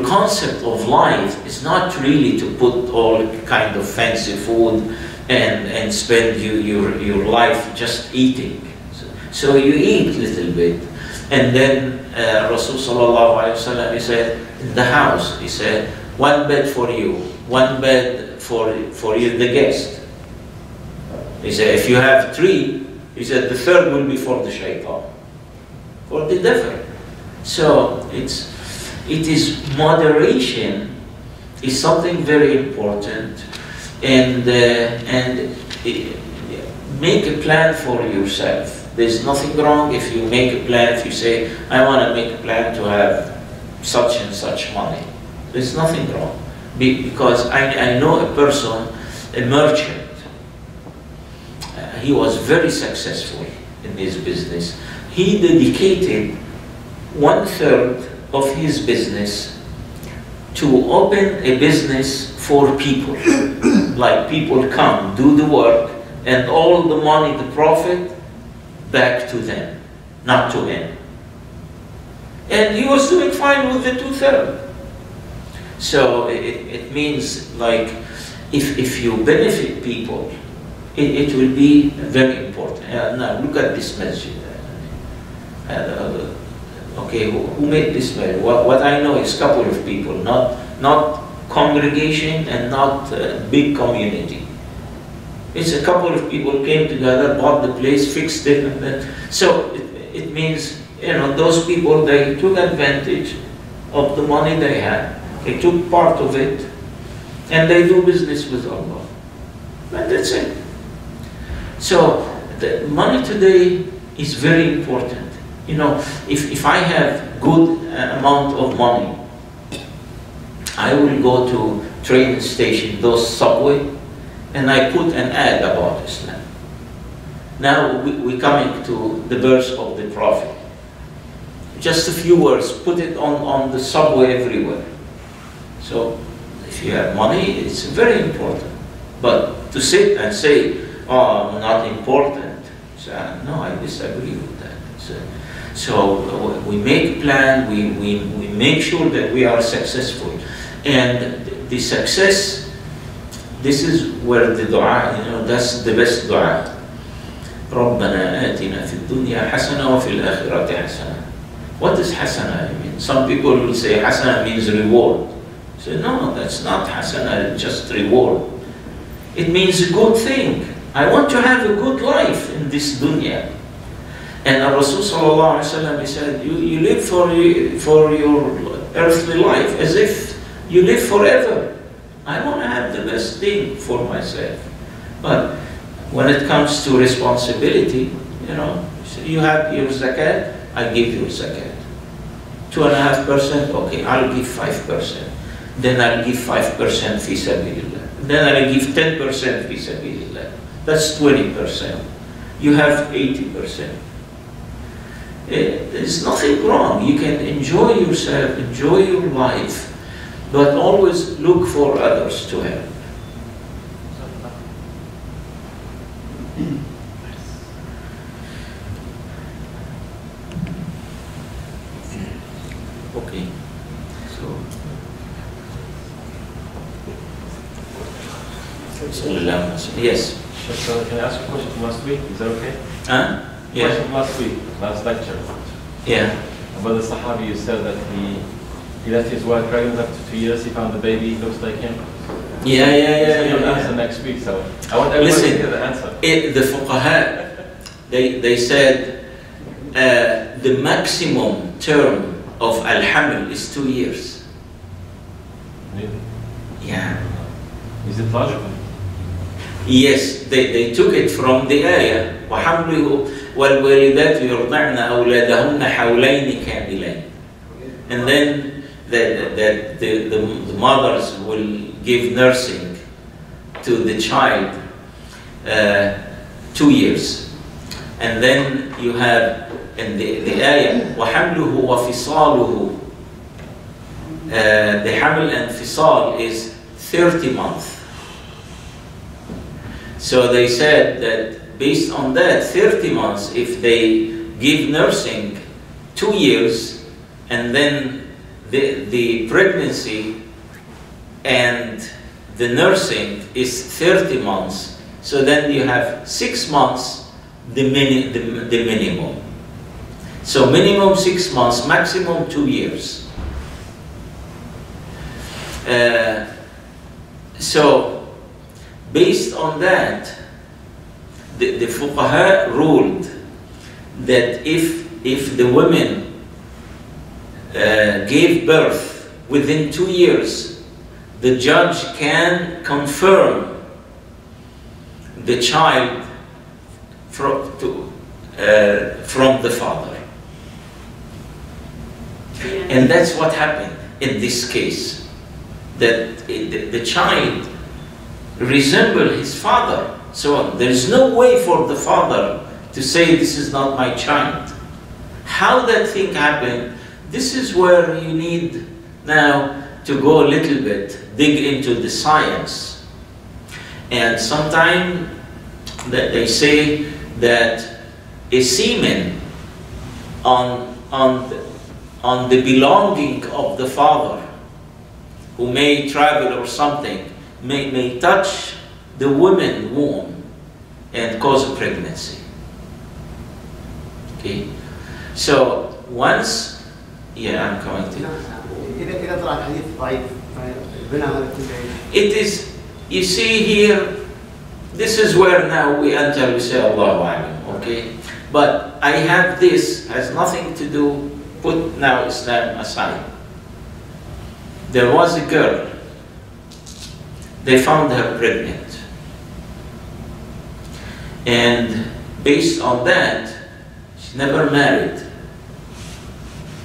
concept of life is not really to put all kind of fancy food and spend your life just eating. So you eat a little bit, and then Rasul sallallahu alaihi wasallam, he said, in the house, he said, one bed for you, one bed for you, the guest. He said, if you have 3, He said the third will be for the shaitan, for the devil. So it is moderation is something very important, and make a plan for yourself. There's nothing wrong if you make a plan, if you say, I want to make a plan to have such and such money. There's nothing wrong. Because I know a person, a merchant, he was very successful in his business. He dedicated 1/3 of his business to open a business for people. Like people come, do the work, and all the money, the profit, back to them, not to him. And he was doing fine with the 2/3. So it means like if you benefit people, it will be very important. Now look at this masjid. Okay, who made this masjid? What I know is a couple of people, not congregation and not big community. It's a couple of people came together, bought the place, fixed it, and then, so it means, those people, they took advantage of the money they had. They took part of it, and they do business with Allah. And that's it. So the money today is very important. If I have good amount of money, I will go to train station, those subway, and I put an ad about Islam. Now we're coming to the birth of the Prophet. Just a few words, put it on the subway everywhere. So if you have money, it's very important. But to sit and say, oh, not important, so, no, I disagree with that. So we make a plan, we make sure that we are successful. And the success, this is where the dua, that's the best dua. رَبَّنَا آتِنَا فِي الدُّنْيَا حَسَنَةً وَفِي الْآخِرَةِ حَسَنَةً. What does hasana mean? Some people will say hasana means reward. So no, that's not hasana, just reward. It means a good thing. I want to have a good life in this dunya. And Rasul sallallahu alaihi wasallam, he said, you live for your earthly life as if you live forever. I want to have the best thing for myself. But when it comes to responsibility, you have your zakat, I give you zakat. 2.5%, okay, I'll give 5%. Then I'll give 5% fi sabilillah. Then I'll give 10% fi sabilillah. That's 20%. You have 80%. There's nothing wrong. You can enjoy yourself, enjoy your life, but always look for others to help. Okay, yes. Can I ask a question from last week? Is that okay? Yeah. Question from last week, last lecture. Yeah. About the Sahabi, you said that he left his wife pregnant after 2 years, he found the baby, looks like him. Yeah. You'll answer next week, so I want everyone to hear the answer. The fuqaha, they said the maximum term of al-haml is 2 years. Really? Yeah. Is it logical? Yes, they took it from the ayah. وَحَمْلُهُ وَالْوَالِدَاتُ يُرْضَعْنَ أَوْلَادَهُنَّ حَوْلَيْنِ كَامِلَيْنِ. And then the mothers will give nursing to the child 2 years. And then you have in the ayah وَحَمْلُهُ وَفِصَالُهُ. The haml and fisal is 30 months. So they said that based on that 30 months, if they give nursing 2 years, and then the pregnancy and the nursing is 30 months, so then you have 6 months, the minimum. So minimum 6 months, maximum 2 years. So based on that, the fuqaha ruled that if the women gave birth within 2 years, the judge can confirm the child from the father. And that's what happened in this case, that the child resembled his father. So there is no way for the father to say, this is not my child. How that thing happened, this is where you need now to go a little bit, dig into the science. And sometimes they say that a semen on the belonging of the father, who may travel or something, may touch the woman's womb and cause a pregnancy. Okay, so once, I'm coming to it is, you see here, this is where now we enter, we say Allahu Alam, okay? But I have this, has nothing to do, put now Islam aside. There was a girl, they found her pregnant. And based on that, she never married.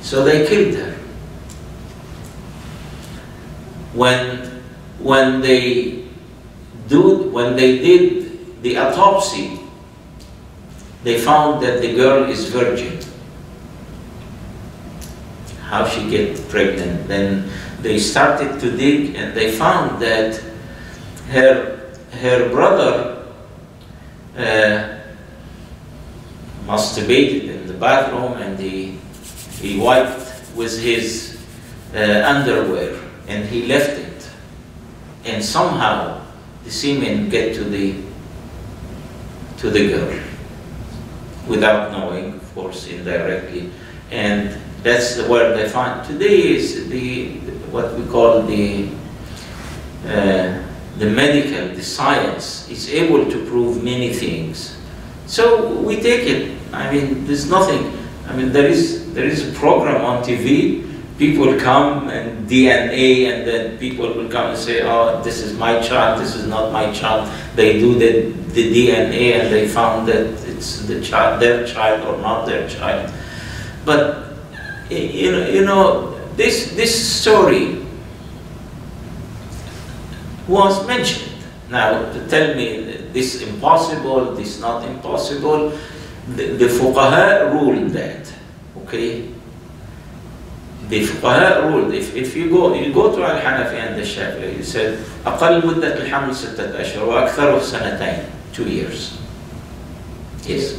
So they killed her. When they did the autopsy, they found that the girl is virgin. How she get pregnant? Then they started to dig, and they found that her brother masturbated in the bathroom, and he wiped with his underwear, and he left it, and somehow the semen get to the girl without knowing, of course, indirectly, and that's where they find today is what we call the medical, the science is able to prove many things. So we take it. I mean, there's nothing. I mean, there is a program on TV. People come and DNA, and then people will come and say, oh, this is my child, this is not my child. They do the DNA, and they found that it's the child, their child or not their child. But you know, this story was mentioned. Now, to tell me this impossible, this not impossible, the fuqaha ruled that, okay? The fuqaha ruled, if you go to al-Hanafi and the Shafi'i, you said, أقل مدة الحمل 6 أشهر وأكثره 2 2 years. Yes.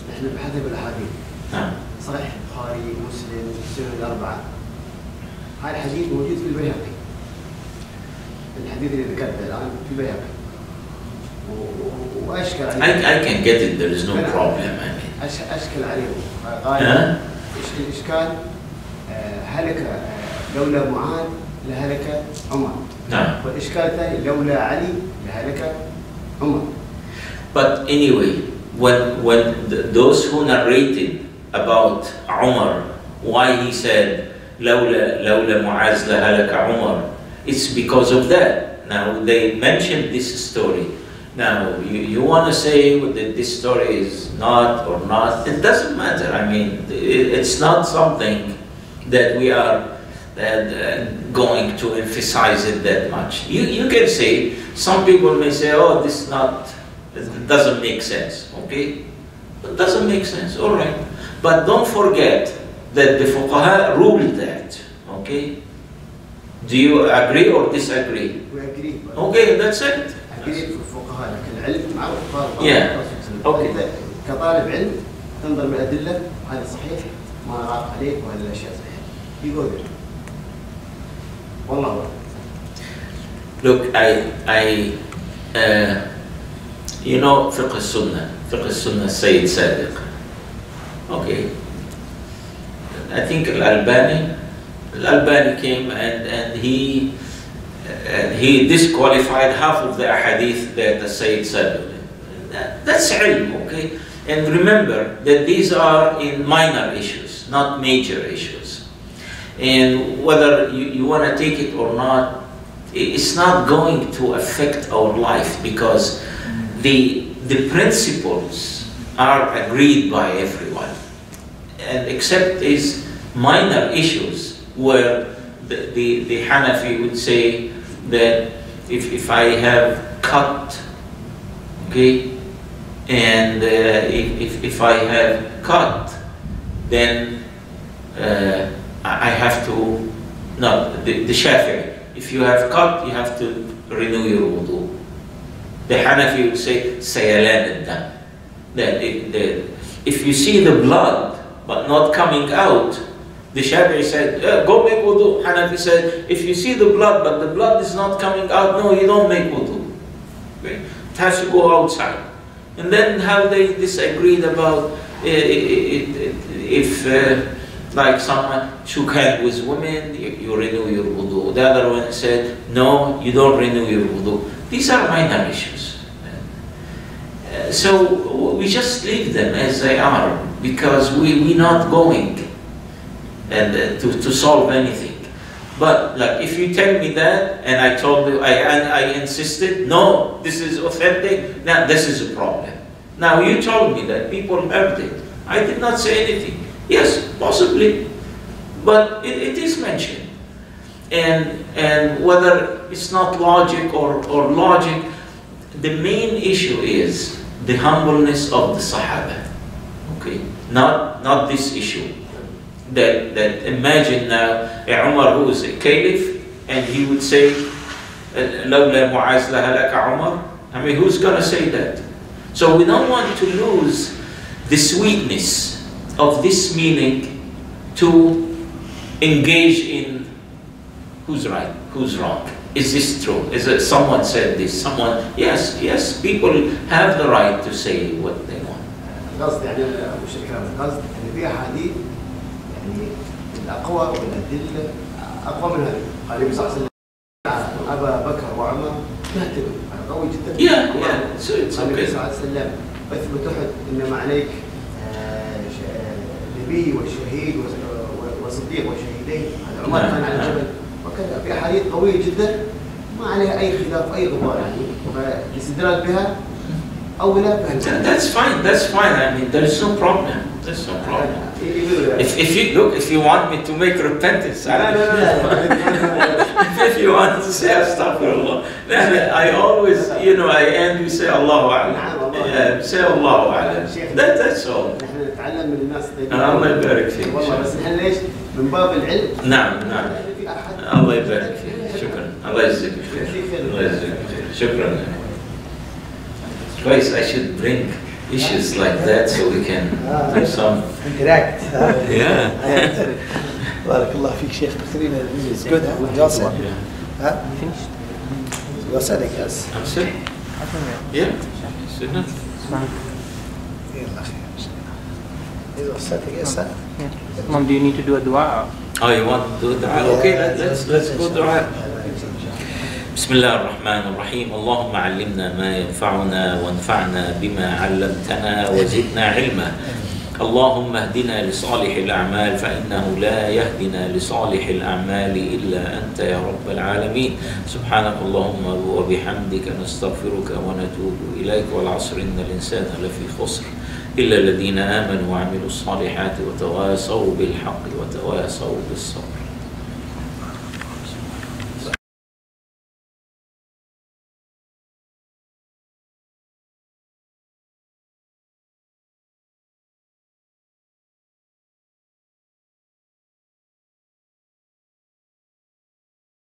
نحن بحسب الأحاديث. نعم. صحيح البخاري مسلم السنن الأربعة. هذا الحديث موجود في البيهقي. الحديث اللي ذكرته الآن في البيهقي. وأشكل عليه. I can get it. There is no problem. I mean. أشكل عليه. قال الإشكال هلك لولا معاذ لهلك عمر. نعم. والإشكال الثاني لولا علي لهلك عمر. But anyway, when those who narrated about Umar, why he said لولا معاذ لهلك عمر, it's because of that. Now they mentioned this story. Now you want to say that this story is not or not, it doesn't matter. I mean, it's not something that we are going to emphasize it that much. You can say, some people may say, oh, this it doesn't make sense, okay? It doesn't make sense, all right. But don't forget that the fuqaha ruled that, okay? Do you agree or disagree? We agree. Okay, that's it. أكيد في الفقهاء، لكن العلم معروف. Yeah. Okay. كطالب علم تنظر بالأدلة، هذا صحيح ما راق عليك وهذه الأشياء صحيحة. يقول والله. Look, you know, فقه السنة السيد صادق. Okay. I think Al-Albani came and he disqualified half of the ahadith that the Sayyid said. That's ilm, okay? And remember that these are in minor issues, not major issues. And whether you want to take it or not, it's not going to affect our life, because the principles are agreed by everyone. And except these minor issues where the Hanafi would say that if I have cut, okay, and if I have cut, then I have to, no, the Shafi'i, if you have cut, you have to renew your wudu. The Hanafi would say, sayalan al-dam. That if you see the blood but not coming out, the Shafi'i said, go make wudu. Hanafi said, if you see the blood but the blood is not coming out, no, you don't make wudu. Okay? It has to go outside. And then how they disagreed about if like someone shook hands with women, you renew your wudu. The other one said, no, you don't renew your wudu. These are minor issues. So we just leave them as they are, because we're not going to solve anything. But like, if you tell me that, and I told you, I insisted, no, this is authentic, now this is a problem. Now you told me that, people heard it. I did not say anything. Yes, possibly, but it is mentioned. And whether it's not logic or logic, the main issue is the humbleness of the Sahaba. Okay, not this issue. That imagine now Umar, who is a caliph, and he would say, "Lawla Mu'az lahalaka Umar." I mean, who's going to say that? So we don't want to lose the sweetness of this meaning to engage in who's right, who's wrong. Is this true? Is it someone said this? Someone? Yes, people have the right to say what they want. قصد يعني مش الكلام، قصد ان في احاديث يعني الاقوى والادله اقوى من هذه. قال النبي صلى الله عليه وسلم ابا بكر وعمر يهتدوا، قوي جدا. So it's okay. النبي صلى الله عليه وسلم اثبت احد انما عليك نبي وشهيد وصديق وشهيدين. هذا عمر كان على الجبل، وكذا في احاديث قويه جدا ما عليها اي خلاف اي غبار يعني، فالاستدلال بها أولى فهم. That's fine. I mean, there is no problem. There's no problem. If you want me to make repentance, if you want to say astaghfirullah, then I always, I end with say Allahu A'lam. Say Allahu A'lam. That's all. نحن نتعلم من الناس طيبين. الله يبارك فيك. والله بس نحن ليش من باب العلم. نعم. الله يبارك فيك. شكرا. الله يجزيك خير. شكرا. Twice I should bring issues like that so we can do some interact. Yeah. بارك الله فيك شيخ. خلينا good. Well said. Finished. Well said, I guess. I'm sick. Yeah. Sit down. Well said, I guess. Mom, do you need to do a dua? Oh, you want to do the dua? Okay, let's go dua. بسم الله الرحمن الرحيم. اللهم علمنا ما ينفعنا وانفعنا بما علمتنا وزدنا علما. اللهم اهدنا لصالح الأعمال فإنه لا يهدنا لصالح الأعمال إلا أنت يا رب العالمين. سبحانك اللهم وبحمدك نستغفرك ونتوب إليك. والعصر إن الإنسان لفي خسر إلا الذين آمنوا وعملوا الصالحات وتواصوا بالحق وتواصوا بالصبر.